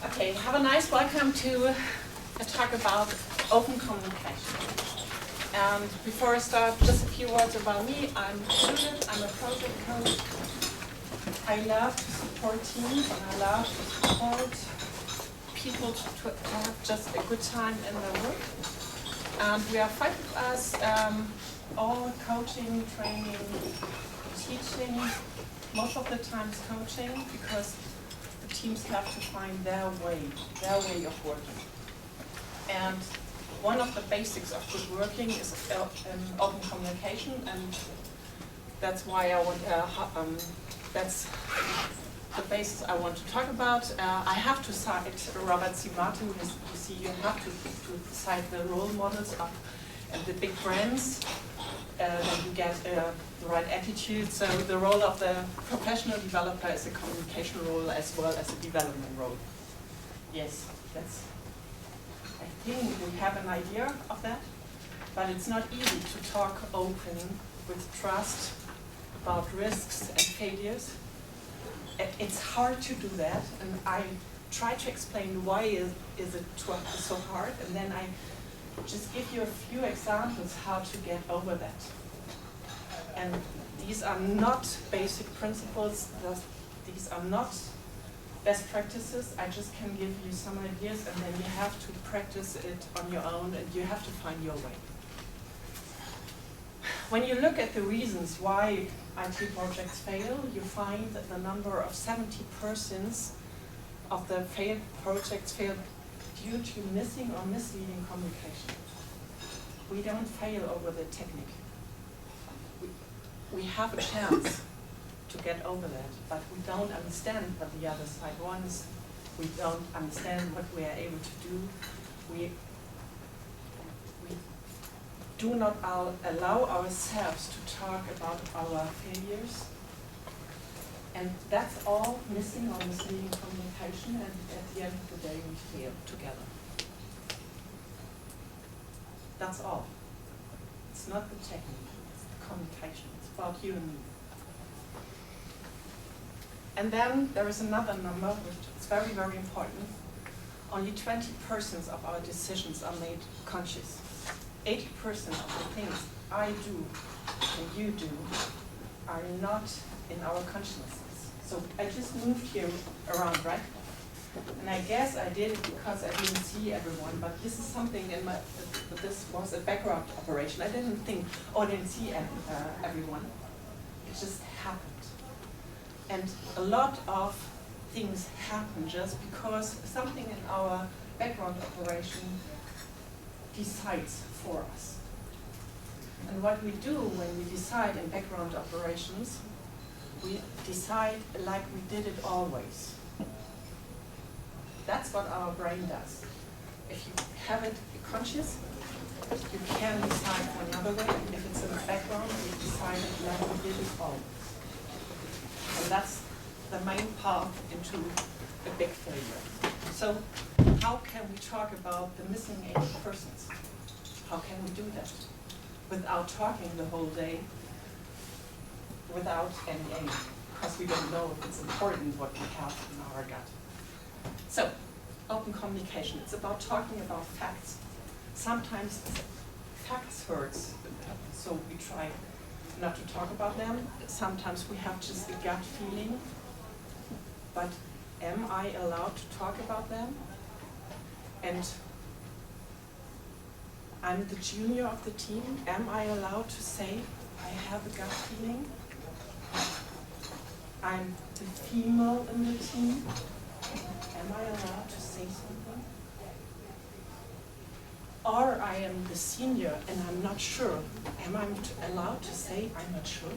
Okay, have a nice welcome to a talk about open communication. And before I start, just a few words about me. I'm Judith, I'm a project coach. I love to support teams and I love to support people to have just a good time in their work. And we are 5 of us, all coaching, training, teaching, most of the times coaching, because the teams have to find their way of working. And one of the basics of good working is open communication, and that's why I want. That's the basis I want to talk about. I have to cite Robert C. Martin. You see, you have to cite the role models of the big brands. Then you get the right attitude. So the role of the professional developer is a communication role as well as a development role. Yes, that's. I think we have an idea of that, but it's not easy to talk open with trust about risks and failures. It's hard to do that, and I try to explain why is it so hard, and then I just give you a few examples how to get over that. And these are not basic principles, these are not best practices. I just can give you some ideas, and then you have to practice it on your own, and you have to find your way. When you look at the reasons why IT projects fail, you find that the number of 70% of the failed projects fail due to missing or misleading communication. We don't fail over the technique. We have a chance to get over that, but we don't understand what the other side wants. We don't understand what we are able to do. We do not allow ourselves to talk about our failures. And that's all missing or misleading communication, and at the end of the day we fail together. That's all. It's not the technique, it's the communication. It's about you and me. And then there is another number which is very, very important. Only 20% of our decisions are made conscious. 80% of the things I do and you do are not in our consciousness. So I just moved here around, right? And I guess I did it because I didn't see everyone, but this is something this was a background operation. I didn't think, I didn't see everyone. It just happened. And a lot of things happen just because something in our background operation decides for us. And what we do when we decide in background operations, we decide like we did it always. That's what our brain does. If you have it conscious, you can decide for another way. If it's in the background, you decide it like we did it always. And that's the main path into a big failure. So how can we talk about the missing 80%? How can we do that without talking the whole day, without any aim? Because we don't know if it's important what we have in our gut. So, open communication, it's about talking about facts. Sometimes facts hurts, so we try not to talk about them. Sometimes we have just a gut feeling, but am I allowed to talk about them? And I'm the junior of the team. Am I allowed to say I have a gut feeling? I'm the female in the team. Am I allowed to say something? Or I am the senior and I'm not sure. Am I allowed to say I'm not sure?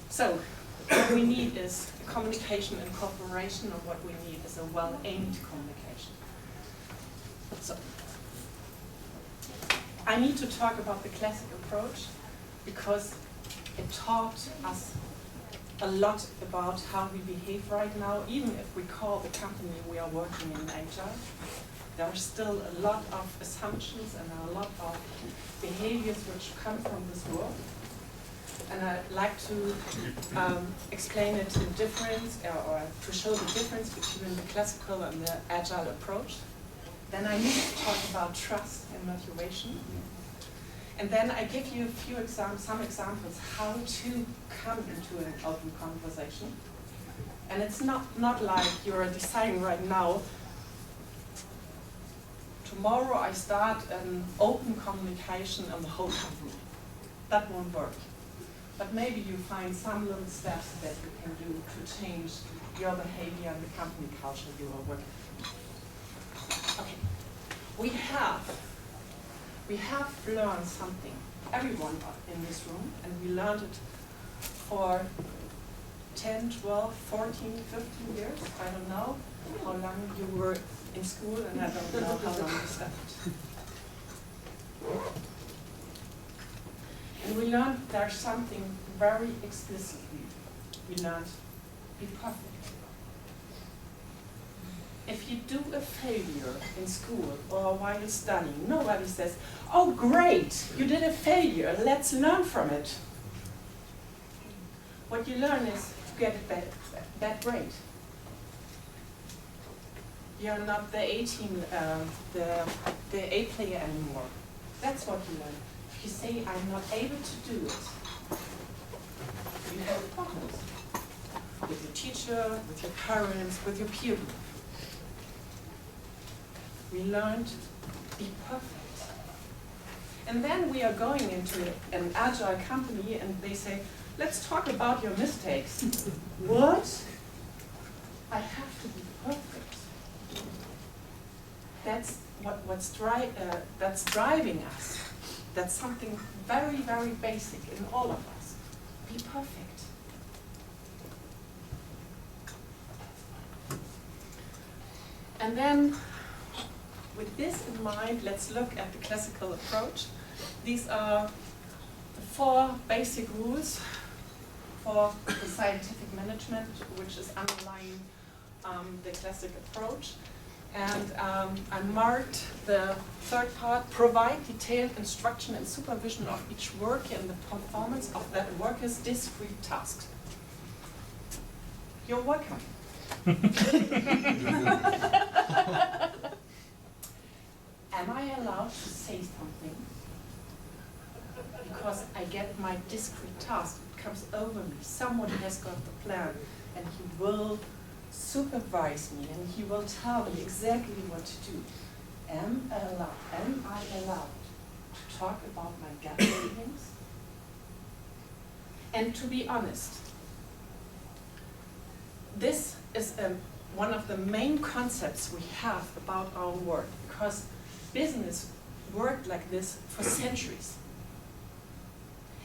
So, what we need is communication and cooperation, and what we need is a well-aimed communication. So, I need to talk about the classic approach because it taught us a lot about how we behave right now. Even if we call the company we are working in Agile, there are still a lot of assumptions and a lot of behaviors which come from this world. and I like to explain it in difference, or to show the difference between the classical and the agile approach. Then I need to talk about trust and motivation. And then I give you some examples how to come into an open conversation. And it's not like you're deciding right now, tomorrow I start an open communication in the whole company. That won't work. But maybe you find some little steps that you can do to change your behavior and the company culture you are working with. Okay. We have learned something, everyone in this room, and we learned it for 10, 12, 14, 15 years. I don't know how long you were in school, and I don't know how long you studied. And we learned there's something very explicitly. We learned, be perfect. If you do a failure in school or while studying, nobody says, oh great, you did a failure, let's learn from it. What you learn is to get a bad grade. You're not the A team, the A player anymore. That's what you learn. If you say, I'm not able to do it, you have problems with your teacher, with your parents, with your peer group. We learned be perfect. And then we are going into an agile company and they say, let's talk about your mistakes. What? I have to be perfect. That's that's driving us. That's something very, very basic in all of us. Be perfect. And then, with this in mind, let's look at the classical approach. These are the 4 basic rules for the scientific management, which is underlying the classic approach. And I marked the 3rd part, provide detailed instruction and supervision of each worker and the performance of that worker's discrete tasks. You're welcome. Am I allowed to say something? Because I get my discrete task, it comes over me. Someone has got the plan and he will supervise me and he will tell me exactly what to do. Am I allowed to talk about my gut feelings? And to be honest, this is one of the main concepts we have about our work, because business worked like this for centuries.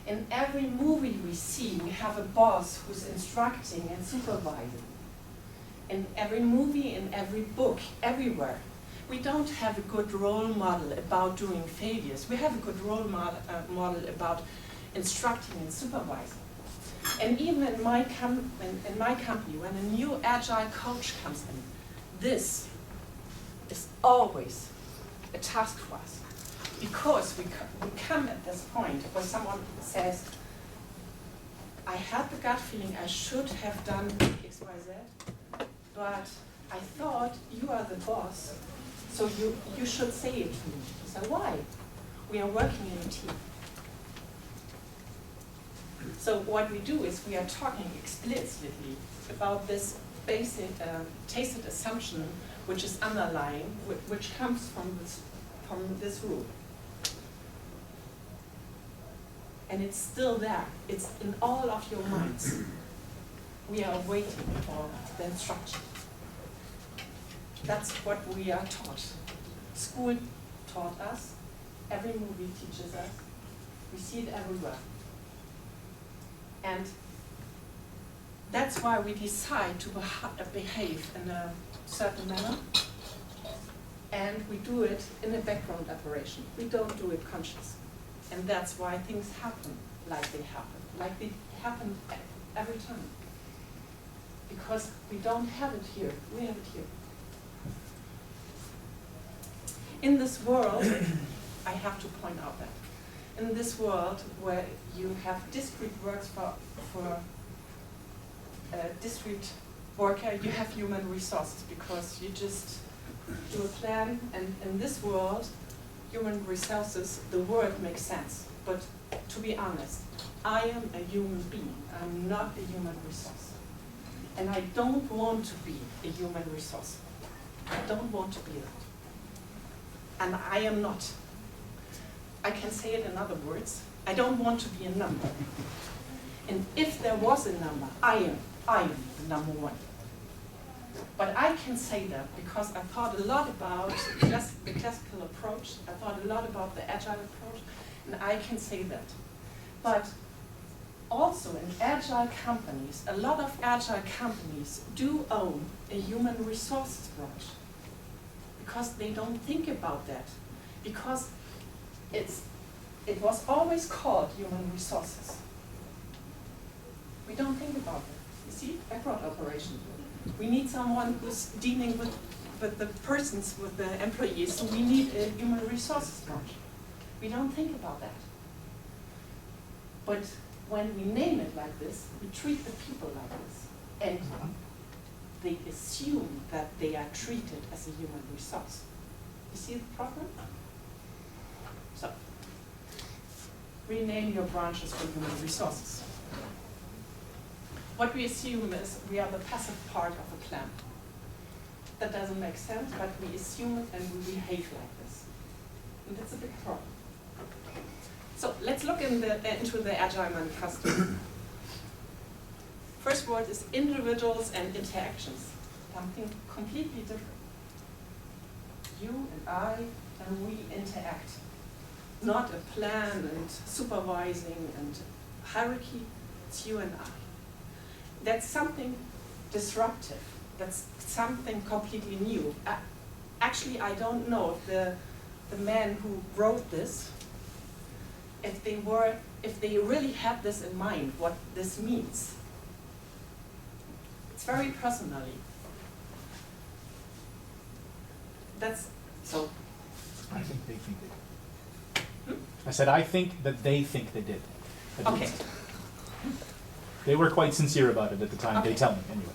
In every movie we see, we have a boss who's instructing and supervising. In every movie, in every book, everywhere. We don't have a good role model about doing failures. We have a good role model about instructing and supervising. And even in my company, when a new agile coach comes in, this is always a task for us. Because we come at this point where someone says, I had the gut feeling I should have done X, Y, Z, but I thought you are the boss, so you should say it to me. So why? We are working in a team. So what we do is we are talking explicitly about this basic tacit assumption which is underlying, which comes from this rule. And it's still there. It's in all of your minds. We are waiting for the instruction. That's what we are taught. School taught us. Every movie teaches us. We see it everywhere. And that's why we decide to behave in a certain manner. And we do it in a background operation. We don't do it conscious. And that's why things happen like they happen every time. Because we don't have it here, we have it here. In this world, I have to point out that in this world where you have discrete works for a discrete worker, you have human resources because you just do a plan, and in this world, human resources, the word makes sense. But to be honest, I am a human being. I'm not a human resource. And I don't want to be a human resource. I don't want to be that. And I am not. I can say it in other words. I don't want to be a number. And if there was a number, I am the number one. But I can say that because I thought a lot about the classical approach. I thought a lot about the agile approach, and I can say that. But also in agile companies, a lot of agile companies do own a human resources branch because they don't think about that. Because it was always called human resources. We don't think about it. You see, backward operation. We need someone who's dealing with the persons, with the employees, so we need a human resources branch. We don't think about that. But when we name it like this, we treat the people like this. And they assume that they are treated as a human resource. You see the problem? So, rename your branches for human resources. What we assume is we are the passive part of a plan. That doesn't make sense, but we assume it and we behave like this. And that's a big problem. So let's look into the Agile Manifesto. First word is individuals and interactions. Something completely different. You and I, and we interact. Not a plan and supervising and hierarchy, it's you and I. That's something disruptive. That's something completely new. Actually, I don't know if the man who wrote this, if they really had this in mind, what this means. It's very personally. That's so. I think they think they did. I said I think that they think they did. Okay. They were quite sincere about it at the time. Okay. They tell me anyway.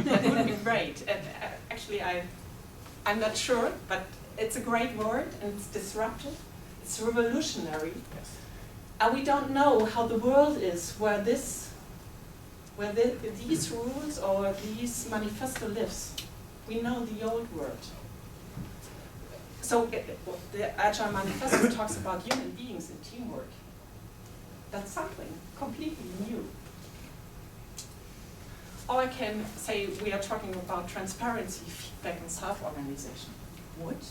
That would be great. And actually, I'm not sure, but it's a great word and it's disruptive. It's revolutionary. Yes. And we don't know how the world is where these rules or these manifesto lives. We know the old world. So the Agile Manifesto talks about human beings and teamwork. That's something completely new. Or I can say we are talking about transparency, feedback, and self-organization. What?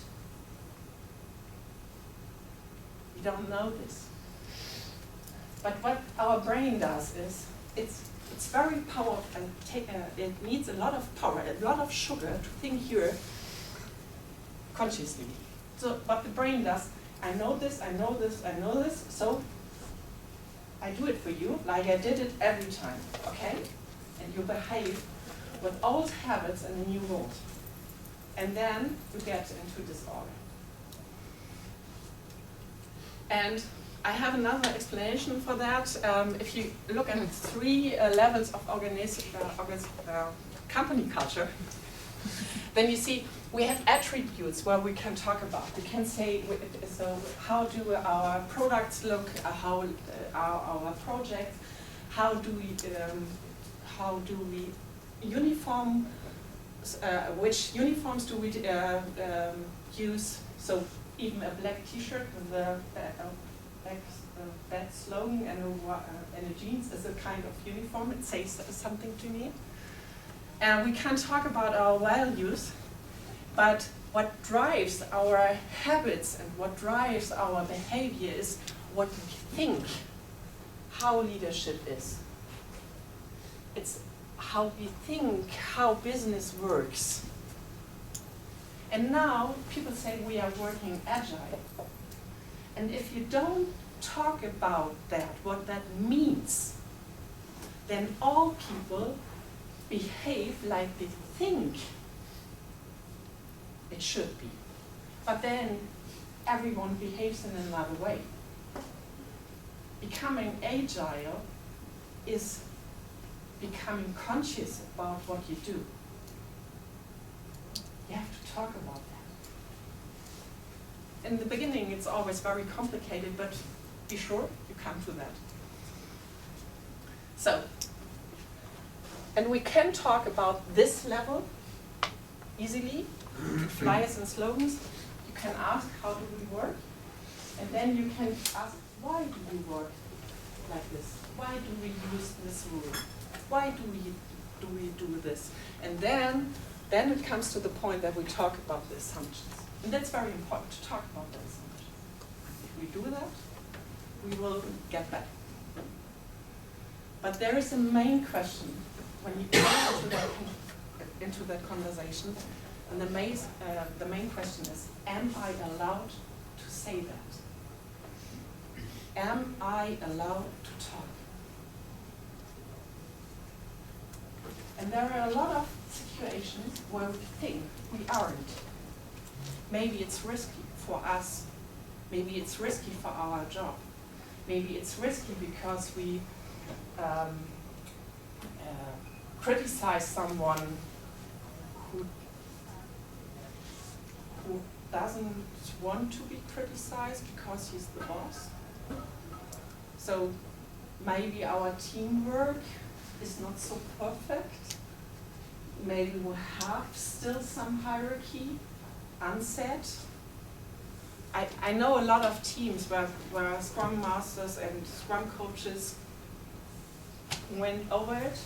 We don't know this. But what our brain does is, it's very powerful and it needs a lot of power, a lot of sugar to think here consciously. So what the brain does, I know this, I know this, I know this, so I do it for you like I did it every time, okay? And you behave with old habits in a new world. And then you get into disorder. And I have another explanation for that. If you look at 3 levels of company culture, then you see we have attributes where we can talk about. We can say, so how do our products look, how our projects, how do we uniform, which uniforms do we use, so even a black t-shirt with a black slogan and a jeans is a kind of uniform, it says something to me. And we can talk about our values, but what drives our habits and what drives our behavior is what we think how leadership is. It's how we think, how business works. And now people say we are working agile. And if you don't talk about that, what that means, then all people behave like they think it should be. But then everyone behaves in another way. becoming agile is becoming conscious about what you do. You have to talk about that. In the beginning, it's always very complicated, but be sure you come to that. So, and we can talk about this level easily, flyers and slogans. You can ask, how do we work? And then you can ask, why do we work like this? Why do we use this rule? Why do we do this? And then it comes to the point that we talk about the assumptions. And that's very important, to talk about the assumptions. If we do that, we will get better. But there is a main question when you go into that conversation, and the main question is, am I allowed to say that? Am I allowed to talk? And there are a lot of situations where we think we aren't. Maybe it's risky for us. Maybe it's risky for our job. Maybe it's risky because we criticize someone who doesn't want to be criticized because he's the boss. So maybe our teamwork is not so perfect. Maybe we have still some hierarchy unsaid. I know a lot of teams where Scrum Masters and Scrum coaches went over it,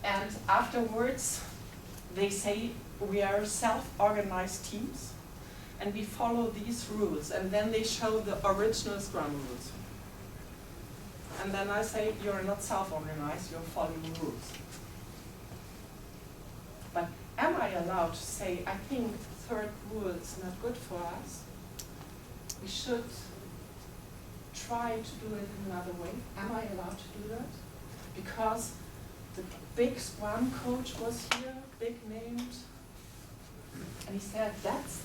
and afterwards they say we are self-organized teams and we follow these rules, and then they show the original Scrum rules. And then I say, you're not self-organized, you're following rules. But am I allowed to say, I think the third rule is not good for us? We should try to do it another way. Am I allowed to do that? Because the big Scrum coach was here, big named, and he said, that's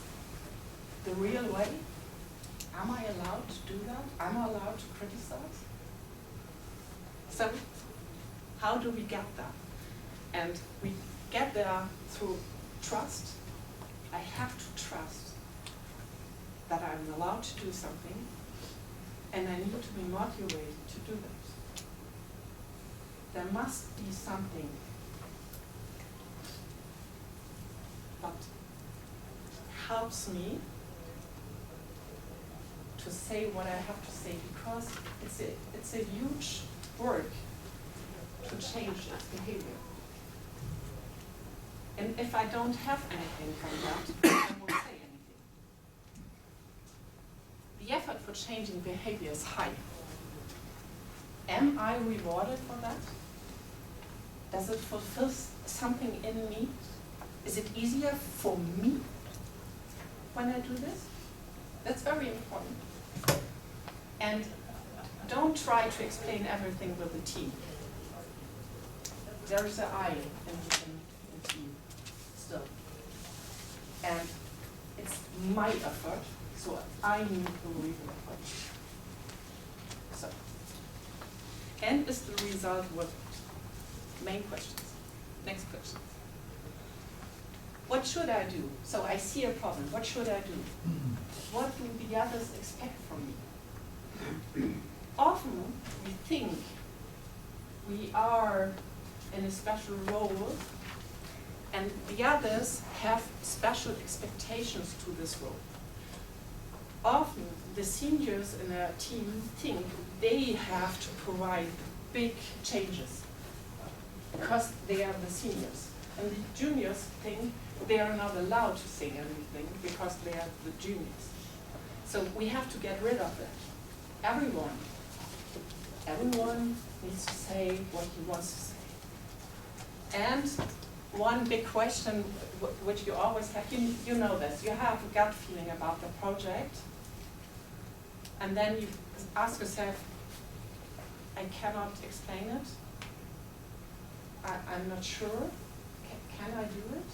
the real way. Am I allowed to do that? Am I allowed to criticize? So, how do we get that? And we get there through trust. I have to trust that I'm allowed to do something, and I need to be motivated to do that. There must be something that helps me to say what I have to say, because it's a huge work to change its behavior. And if I don't have anything from that, I won't say anything. The effort for changing behavior is high. Am I rewarded for that? Does it fulfill something in me? Is it easier for me when I do this? That's very important. And don't try to explain everything with the team. There is an I in team still. And it's my effort, so I need to believe in effort. So, and is the result worth it? Main questions. Next question. What should I do? So I see a problem. What should I do? What do the others expect from me? Often we think we are in a special role, and the others have special expectations to this role. Often the seniors in a team think they have to provide big changes because they are the seniors. And the juniors think they are not allowed to say anything because they are the juniors. So we have to get rid of that. Everyone needs to say what he wants to say. And one big question which you always have, you know this, you have a gut feeling about the project, and then you ask yourself, I cannot explain it, I'm not sure, can I do it?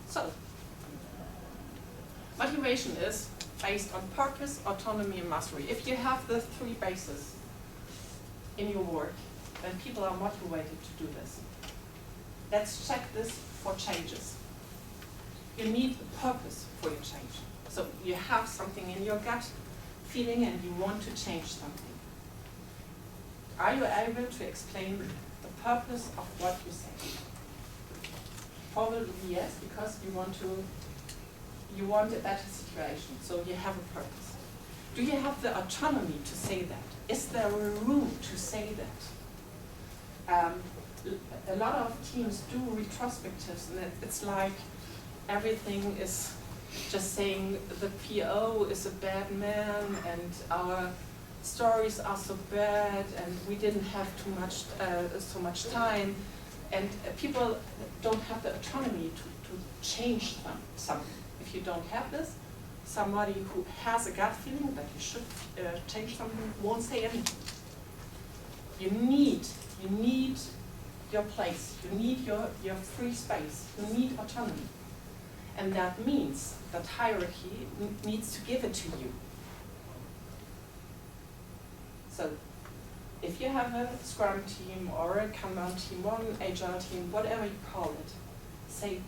So, motivation is based on purpose, autonomy, and mastery. If you have the three bases in your work, then people are motivated to do this. Let's check this for changes. You need a purpose for your change. So you have something in your gut feeling and you want to change something. Are you able to explain the purpose of what you say? Probably yes, because you want a better situation, so you have a purpose. Do you have the autonomy to say that? Is there a room to say that? A lot of teams do retrospectives, and it's like everything is just saying the PO is a bad man and our stories are so bad and we didn't have so much time, and people don't have the autonomy to change something. If you don't have this, somebody who has a gut feeling that you should change something won't say anything. You need your place, you need your free space, you need autonomy. And that means that hierarchy needs to give it to you. So if you have a Scrum team or a Kanban team or an Agile team, whatever you call it, say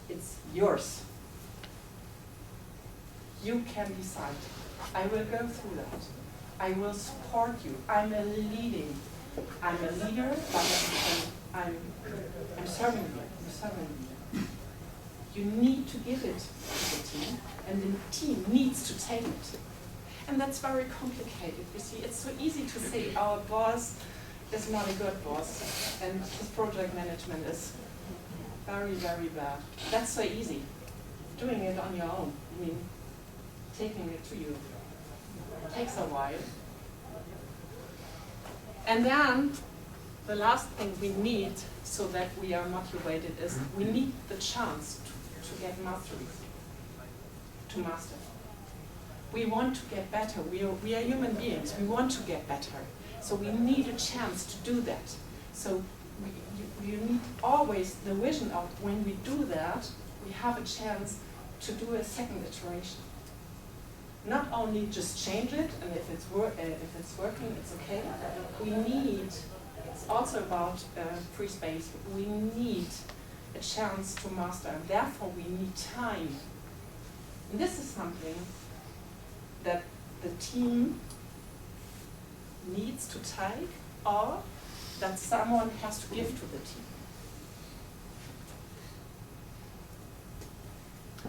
it's yours. You can decide. I will go through that. I will support you. I'm a leader, but I'm serving you. I'm serving you. You need to give it to the team, and the team needs to take it. And that's very complicated. You see, it's so easy to say our boss is not a good boss, and his project management is very, very bad. That's so easy. Doing it on your own, I mean, taking it to you, takes a while. And then the last thing we need so that we are motivated is we need the chance to get mastery, to master. We want to get better. We are human beings. We want to get better. So we need a chance to do that. So you need always the vision of when we do that, we have a chance to do a second iteration. Not only just change it, and if it's working, it's okay. We need, it's also about free space, we need a chance to master, and therefore we need time. And this is something that the team needs to take, or that someone has to give to the team.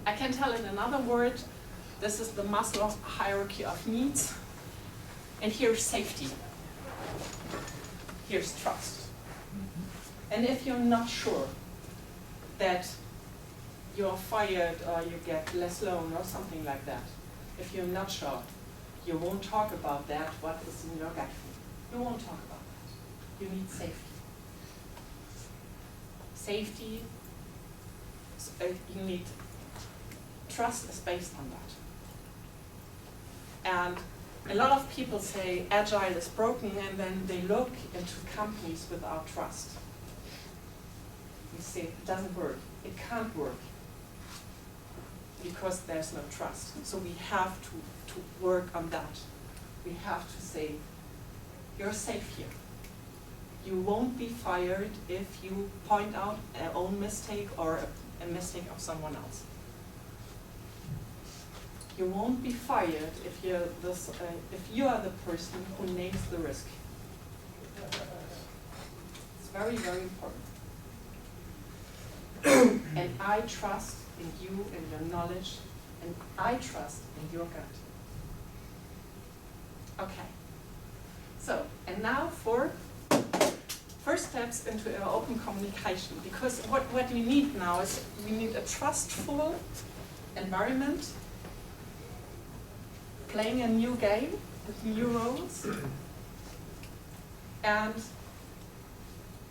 I can tell in another word, this is the Maslow hierarchy of needs, and here's safety, here's trust. And if you're not sure that you're fired or you get less loan or something like that, if you're not sure, you won't talk about that, what is in your gut feeling. You won't talk about that. You need safety. Safety, you need trust is based on that. And a lot of people say Agile is broken, and then they look into companies without trust. You see, it doesn't work. It can't work because there's no trust. So we have to work on that. We have to say, you're safe here. You won't be fired if you point out an own mistake or a mistake of someone else. You won't be fired if you are the person who names the risk. It's very, very important. And I trust in you and your knowledge, and I trust in your gut. Okay. So, and now for first steps into our open communication, because what we need now is we need a trustful environment, playing a new game with new roles. And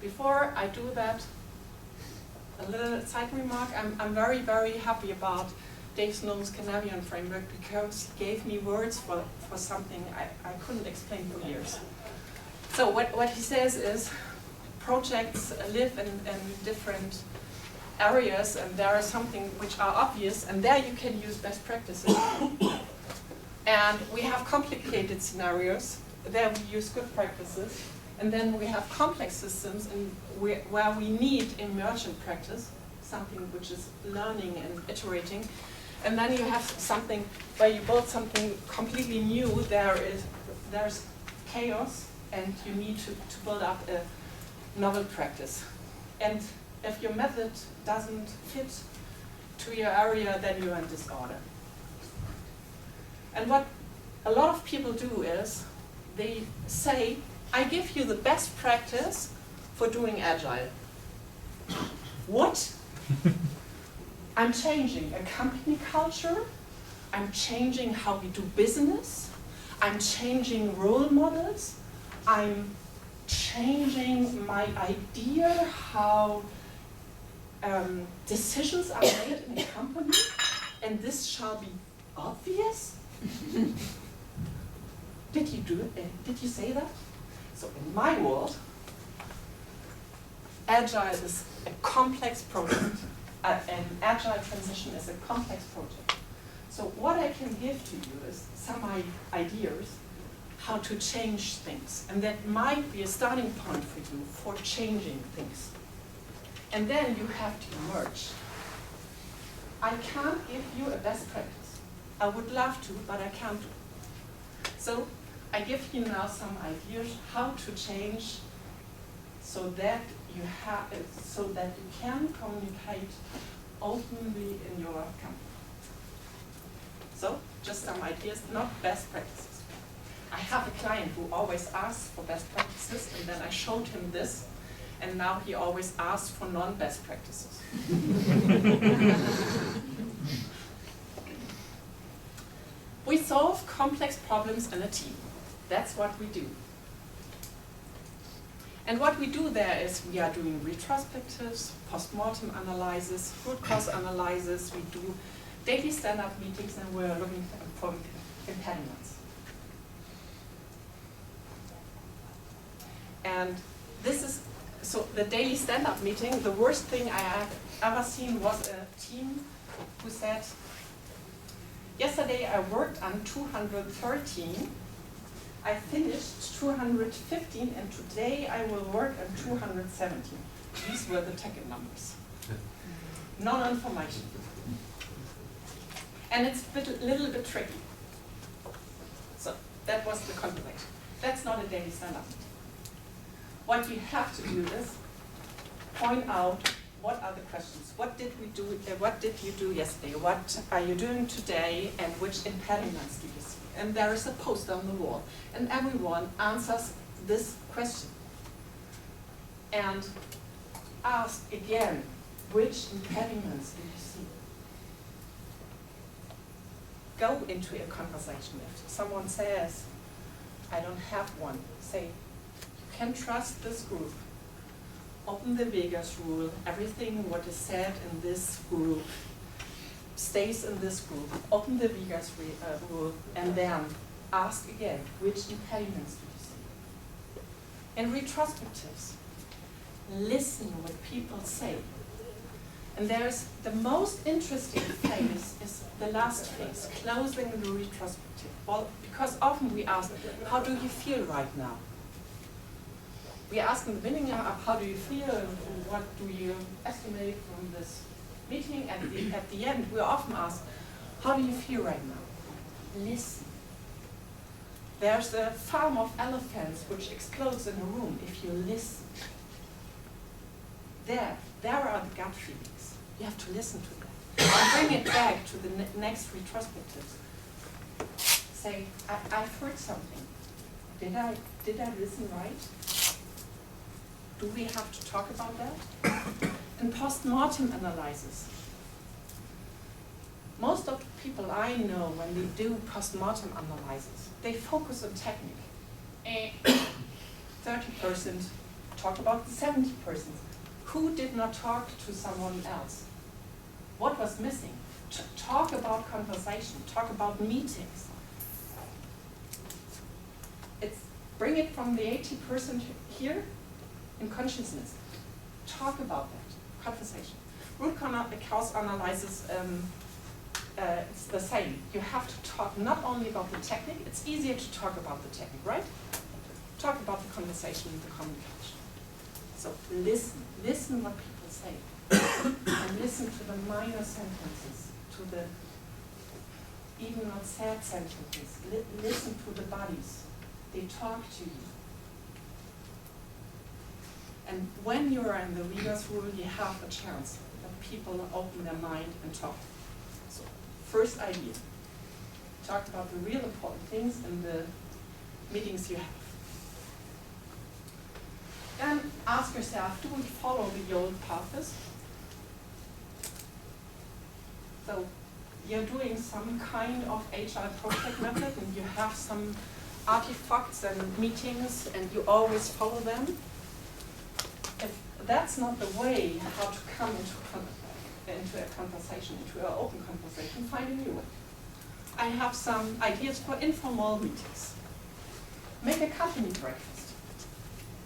before I do that, a little side remark, I'm very, very happy about Dave Snow's Canadian framework, because he gave me words for something I couldn't explain for years. So what he says is projects live in different areas, and there are something which are obvious, and there you can use best practices. And we have complicated scenarios, there we use good practices. And then we have complex systems where we need emergent practice, something which is learning and iterating. And then you have something where you build something completely new. There's chaos, and you need to build up a novel practice. And if your method doesn't fit to your area, then you're in disorder. And what a lot of people do is they say, I give you the best practice for doing Agile. What? I'm changing a company culture. I'm changing how we do business. I'm changing role models. I'm changing my idea how decisions are made in a company. And this shall be obvious? Did you do it? Did you say that? So in my world, Agile is a complex project. An Agile transition is a complex project. So what I can give to you is some ideas how to change things. And that might be a starting point for you for changing things. And then you have to merge. I can't give you a best practice. I would love to, but I can't do it. So I give you now some ideas how to change so that you can communicate openly in your company. So just some ideas, not best practices. I have a client who always asks for best practices, and then I showed him this, and now he always asks for non-best practices. We solve complex problems in a team. That's what we do. And what we do there is we are doing retrospectives, post-mortem analysis, root cause analysis, we do daily stand-up meetings, and we're looking for impediments. And this is, so the daily stand-up meeting, the worst thing I have ever seen was a team who said, yesterday I worked on 213, I finished 215, and today I will work on 217. These were the ticket numbers. Non-information. And it's a little bit tricky. So that was the conversation. That's not a daily stand-up meeting. What you have to do is point out what are the questions. What did we do? What did you do yesterday? What are you doing today? And which impediments do you see? And there is a poster on the wall, and everyone answers this question. And ask again, which impediments do you see? Go into a conversation. If someone says, I don't have one, say, you can trust this group. Open the Vegas rule. Everything what is said in this group stays in this group. Open the Vegas rule, and then ask again, which impediments do you see? In retrospectives, listen what people say. And there's the most interesting phase is the last phase, closing the retrospective. Well, because often we ask, how do you feel right now? We ask in the beginning, how do you feel? What do you estimate from this meeting? At the end, we often ask, how do you feel right now? Listen. There's a farm of elephants which explodes in a room if you listen. There are the gut feelings. You have to listen to them. And bring it back to the next retrospective. Say, I've heard something. Did I listen right? Do we have to talk about that? And post-mortem analysis. Most of the people I know, when they do post-mortem analysis, they focus on technique. 30% talk about the 70%. Who did not talk to someone else? What was missing? Talk about conversation, talk about meetings. Bring it from the 80% here in consciousness. Talk about that, conversation. root cause analysis, it's the same. You have to talk not only about the technique, it's easier to talk about the technique, right? Talk about the conversation and the communication. So listen what people say. And listen to the minor sentences, to the even not sad sentences. Listen to the bodies. They talk to you. And when you are in the leader's role, you have a chance that people open their mind and talk. So, first idea. Talk about the real important things in the meetings you have. Then ask yourself, do we follow the old paths? So you're doing some kind of Agile project method and you have some artifacts and meetings and you always follow them. If that's not the way how to come into a conversation, into an open conversation, find a new way. I have some ideas for informal meetings. Make a company breakfast.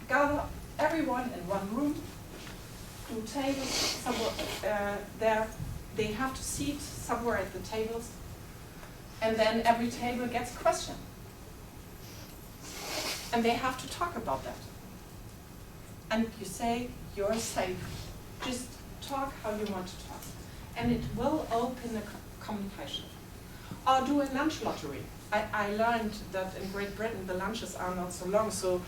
Gather everyone in one room, do tables somewhere there. They have to sit somewhere at the tables, and then every table gets a question. And they have to talk about that. And you say, you're safe. Just talk how you want to talk. And it will open a communication. Or do a lunch lottery. I learned that in Great Britain the lunches are not so long, so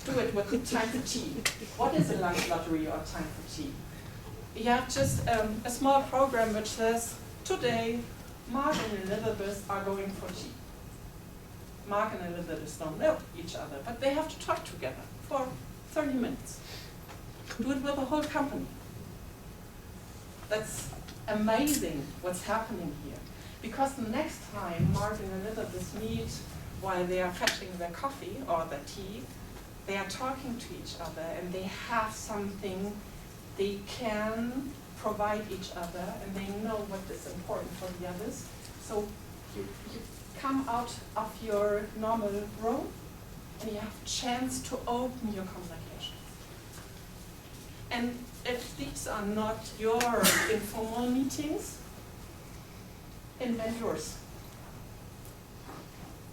do it with the time for tea. What is a lunch lottery or time for tea? You have just a small program which says, today Mark and Elizabeth are going for tea. Mark and Elizabeth don't know each other, but they have to talk together for 30 minutes. Do it with the whole company. That's amazing what's happening here. Because the next time Mark and Elizabeth meet while they are fetching their coffee or their tea, they are talking to each other and they have something they can provide each other and they know what is important for the others. So you come out of your normal role and you have a chance to open your communication. And if these are not your informal meetings, invent yours.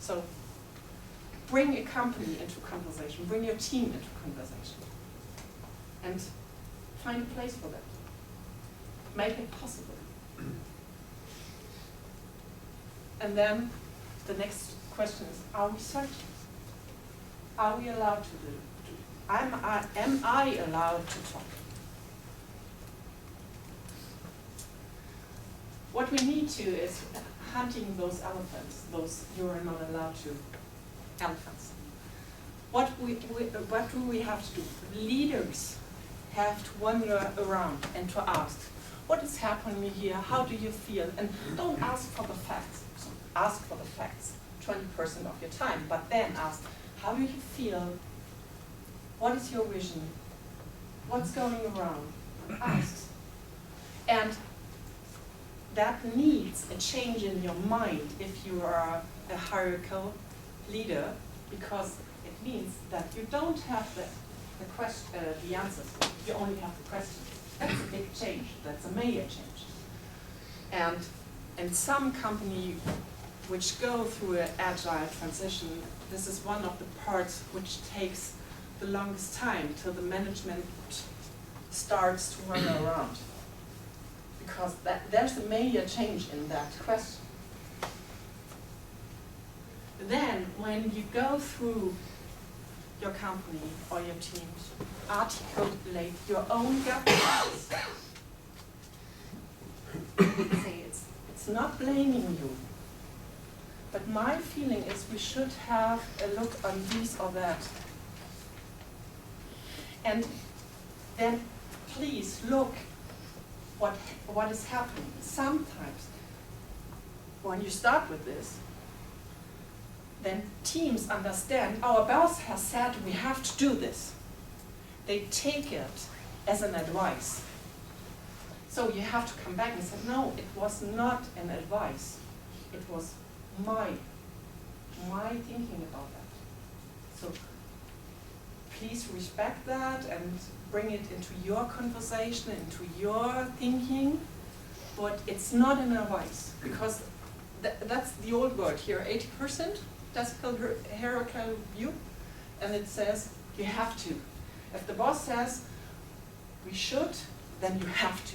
So bring a company into conversation, bring your team into conversation, and find a place for that. Make it possible. And then the next question is, are we searching? Are we allowed to do? Am I allowed to talk? What we need to is hunting those elephants, those you are not allowed to elephants. What do we have to do? Leaders have to wander around and to ask, what is happening here? How do you feel? And don't ask for the facts. So ask for the facts, 20% of your time, but then ask, how do you feel? What is your vision? What's going around? Ask. And that needs a change in your mind if you are a hierarchical leader, because it means that you don't have the answers, you only have the questions. That's a big change, that's a major change. And in some company which go through an agile transition, this is one of the parts which takes the longest time till the management starts to run around. Because there's a major change in that question. Then, when you go through your company or your teams, articulate your own governance. Say it's not blaming you, but my feeling is we should have a look on this or that. And then please look what is happening. Sometimes when you start with this, then teams understand our boss has said we have to do this. They take it as an advice. So you have to come back and say, no, it was not an advice. It was my thinking about that. So please respect that and bring it into your conversation, into your thinking, but it's not in a vice, because that's the old word here, 80% classical hierarchical view, and it says you have to. If the boss says we should, then you have to.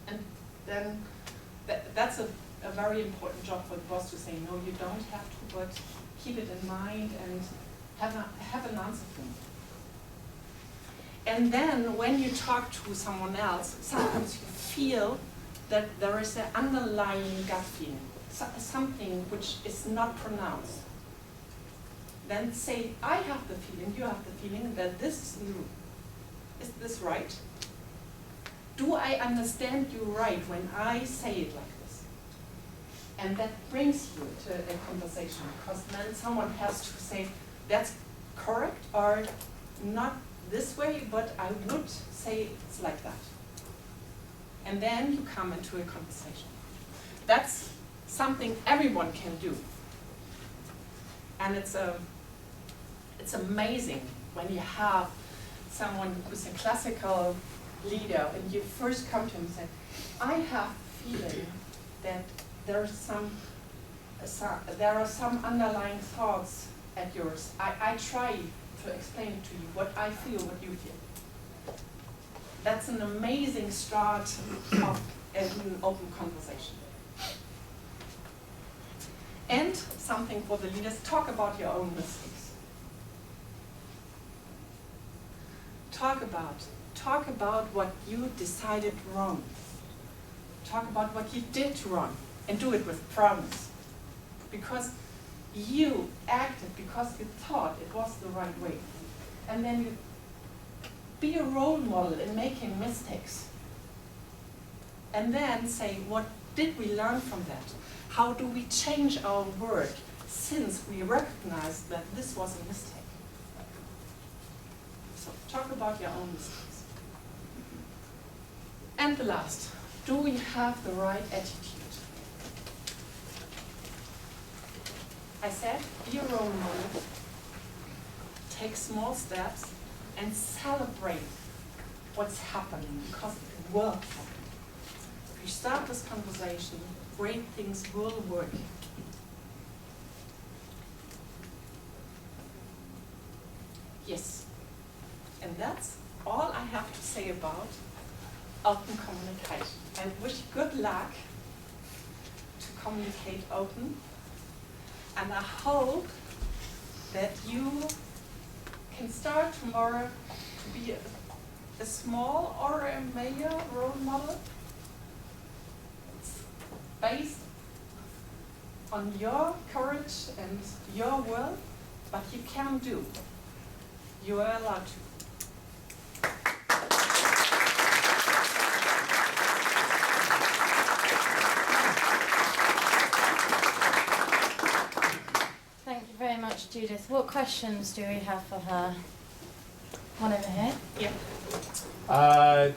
And then that's a very important job for the boss to say, no, you don't have to, but keep it in mind and have an answer for me. And then when you talk to someone else, sometimes you feel that there is an underlying gut feeling, something which is not pronounced. Then say, I have the feeling, you have the feeling that this is new. Is this right? Do I understand you right when I say it like this? And that brings you to a conversation, because then someone has to say, that's correct, or not this way, but I would say it's like that. And then you come into a conversation. That's something everyone can do. And it's amazing when you have someone who's a classical leader and you first come to him and say, I have a feeling that there are some underlying thoughts at yours. I try to explain it to you, what I feel, what you feel. That's an amazing start of an open conversation. And something for the leaders, talk about your own mistakes. Talk about what you decided wrong. Talk about what you did wrong, and do it with promise. Because you acted because you thought it was the right way. And then you be a role model in making mistakes. And then say, what did we learn from that? How do we change our work since we recognize that this was a mistake? So talk about your own mistakes. And the last, do we have the right attitude? I said, be a role model, take small steps, and celebrate what's happening, because it will happen. If you start this conversation, great things will work. Yes, and that's all I have to say about open communication. I wish you good luck to communicate open. And I hope that you can start tomorrow to be a small or a major role model. It's based on your courage and your will, but you can do. You are allowed to. Very much, Judith. What questions do we have for her? One over here. Yeah. I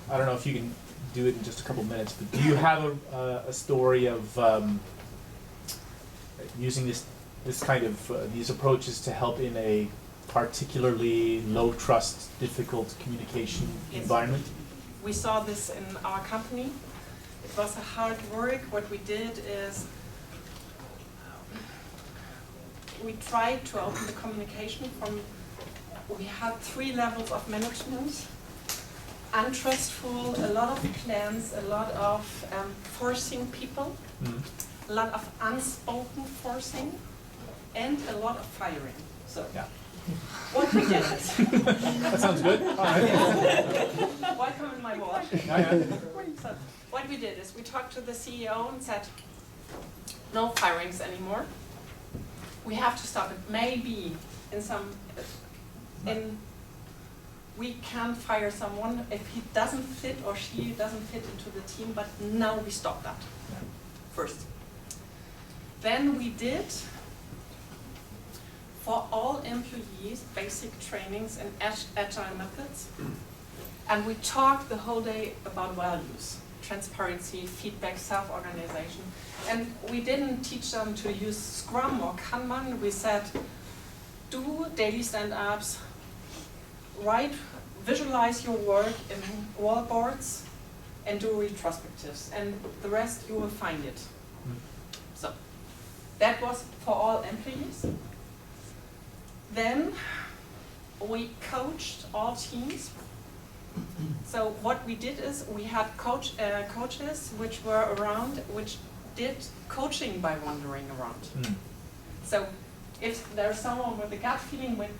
don't know if you can do it in just a couple minutes, but do you have a story of using this kind of these approaches to help in a particularly low trust, difficult communication environment? We saw this in our company. It was a hard work. What we did is we tried to open the communication from, we had 3 levels of management. Untrustful, a lot of plans, a lot of forcing people, a lot of unspoken forcing, and a lot of firing. So, yeah. What we did. That sounds good. All right. Welcome in my world. So, what we did is we talked to the CEO and said, no firings anymore. We have to stop it. Maybe we can fire someone if he doesn't fit or she doesn't fit into the team, but now we stop that first. Then we did for all employees basic trainings in agile methods, and we talked the whole day about values, transparency, feedback, self-organization. And we didn't teach them to use Scrum or Kanban. We said, daily stand-ups, visualize your work in wallboards, and do retrospectives, and the rest you will find it. So that was for all employees. Then we coached all teams. So what we did is we had coaches which were around, which did coaching by wandering around. So if there's someone with a gut feeling when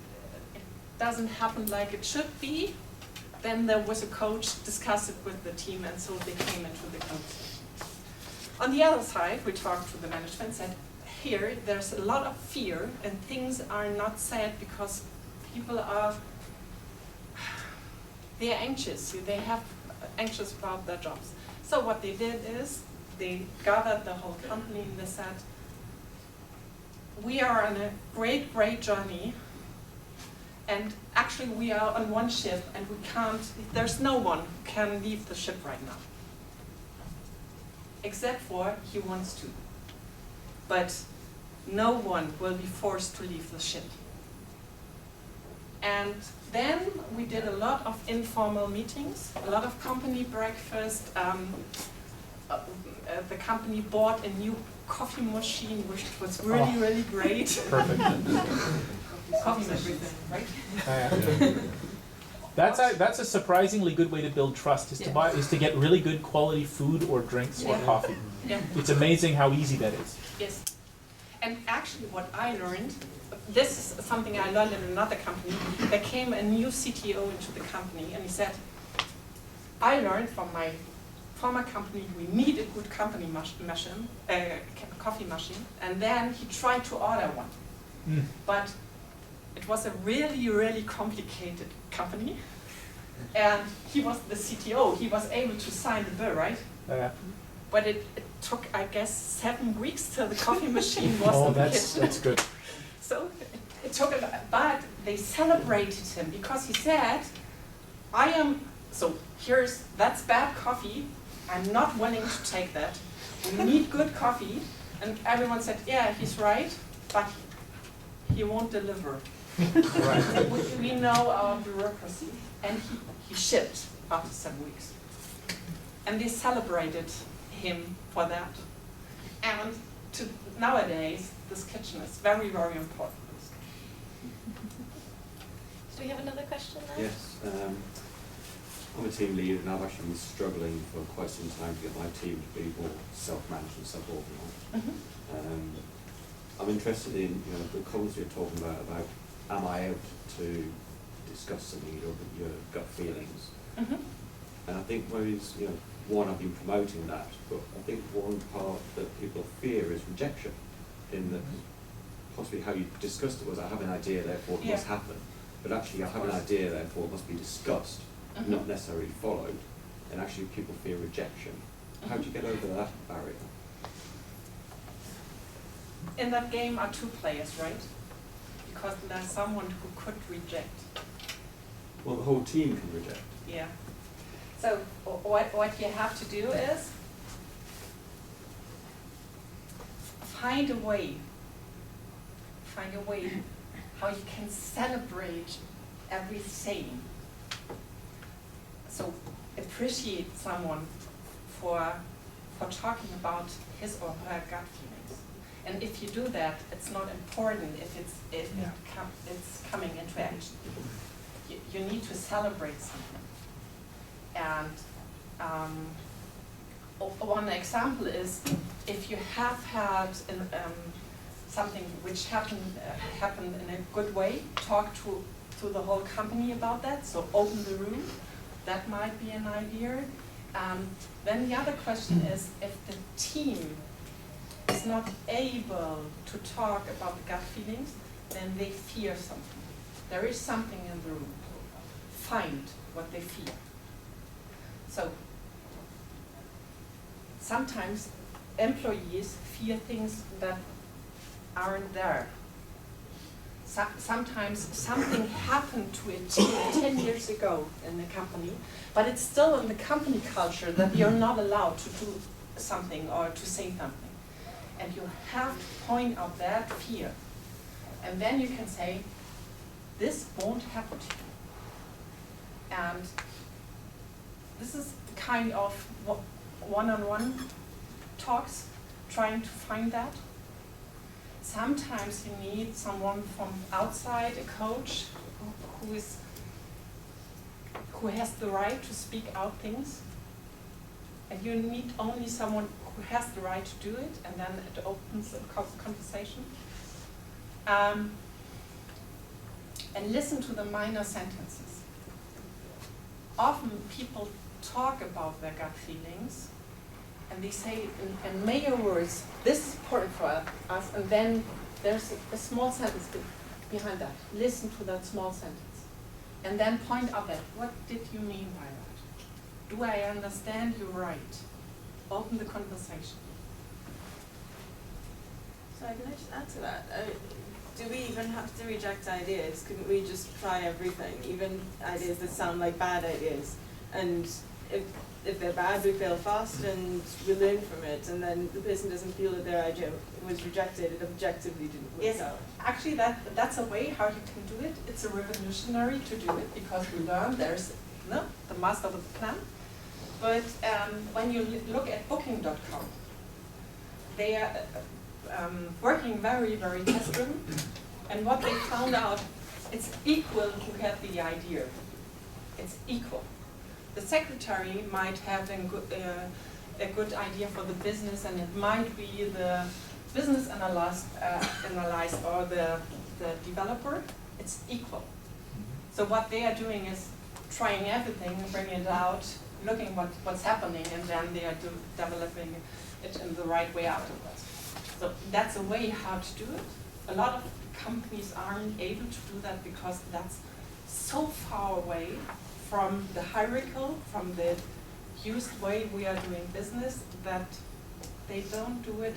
it doesn't happen like it should be, then there was a coach, discussed it with the team, and so they came into the conversation. On the other side, we talked to the management, said, here there's a lot of fear and things are not said because people are, they're anxious, they have anxious about their jobs. So what they did is, they gathered the whole company and they said, we are on a great, great journey, and actually we are on one ship and we can't, there's no one who can leave the ship right now. Except for he wants to. But no one will be forced to leave the ship. And then we did a lot of informal meetings, a lot of company breakfast. The company bought a new coffee machine, which was really, really great. Perfect. Coffee machine, right? That's a surprisingly good way to build trust. Is to get really good quality food or drinks or coffee. Yeah. It's amazing how easy that is. Yes. And actually, what I learned, this is something I learned in another company. There came a new CTO into the company, and he said, "I learned from my former company, we need a good company coffee machine, and then he tried to order one. But it was a really, really complicated company, and he was the CTO, he was able to sign the bill, right? But it took, I guess, 7 weeks till the coffee machine was in the kitchen. That's good. So it took a lot, but they celebrated him because he said, that's bad coffee, I'm not willing to take that. We need good coffee. And everyone said, yeah, he's right, but he won't deliver. Right. We know our bureaucracy. And he shipped after 7 weeks. And they celebrated him for that. And nowadays, this kitchen is very, very important. Do we have another question there? Yes. I'm a team leader and I've actually been struggling for quite some time to get my team to be more self-managed and self-organised. I'm interested in the comments you're talking about am I able to discuss something, your gut feelings? And I think one, I've been promoting that, but I think one part that people fear is rejection. In that possibly how you discussed it was, I have an idea, therefore it must happen. But actually I have an idea, therefore it must be discussed, not necessarily followed. And actually people fear rejection. How do you get over that barrier? In that game are 2 players, right? Because there's someone who could reject. Well, the whole team can reject. Yeah. So what you have to do is find a way how you can celebrate everything. So appreciate someone for talking about his or her gut feelings. And if you do that, it's not important if it's coming into action. You need to celebrate something. And one example is if you have had something which happened in a good way, talk to the whole company about that, so open the room, that might be an idea. Then the other question is if the team is not able to talk about the gut feelings, then they fear something. There is something in the room. Find what they fear. So sometimes employees fear things that aren't there. Sometimes something happened to a team 10 years ago in the company, but it's still in the company culture that you're not allowed to do something or to say something. And you have to point out that fear. And then you can say, this won't happen to you. And this is kind of one-on-one talks, trying to find that. Sometimes you need someone from outside, a coach, who has the right to speak out things. And you need only someone who has the right to do it, and then it opens a conversation. And listen to the minor sentences. Often people talk about their gut feelings, and they say in major words, this is important for us, and then there's a small sentence behind that. Listen to that small sentence. And then point out that, what did you mean by that? Do I understand you right? Open the conversation. So can I just add to that? Do we even have to reject ideas? Couldn't we just try everything, even ideas that sound like bad ideas? And if they're bad, we fail fast and we learn from it, and then the person doesn't feel that their idea was rejected, it objectively didn't work out. Actually that's a way how you can do it. It's a revolutionary to do it, because we learn there's the master of the plan. But when you look at booking.com, they are working very, very test-driven, and what they found out, it's equal who had the idea. It's equal. The secretary might have a good idea for the business, and it might be the business analyst or the developer. It's equal. So what they are doing is trying everything, bringing it out, looking what's happening, and then they are developing it in the right way afterwards. So that's a way how to do it. A lot of companies aren't able to do that because that's so far away from the hierarchical, from the used way we are doing business, that they don't do it,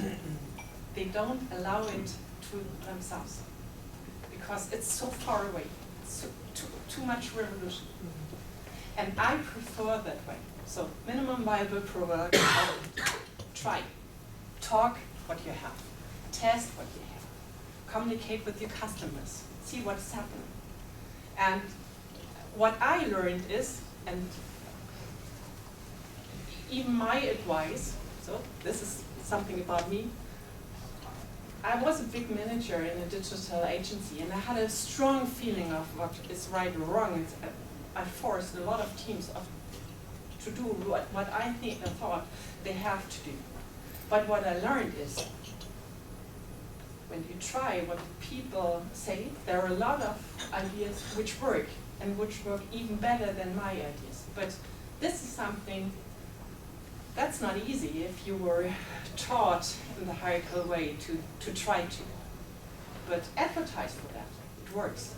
they don't allow it to themselves. Because it's so far away, it's too much revolution. And I prefer that way. So minimum viable product, try. Talk what you have, test what you have, communicate with your customers, see what's happening. And what I learned is, and even my advice, so this is something about me, I was a big manager in a digital agency, and I had a strong feeling of what is right or wrong. I forced a lot of teams to do what I thought they have to do. But what I learned is, when you try what people say, there are a lot of ideas which work, and which work even better than my ideas. But this is something that's not easy if you were taught in the hierarchical way to try to. But advertise for that, it works.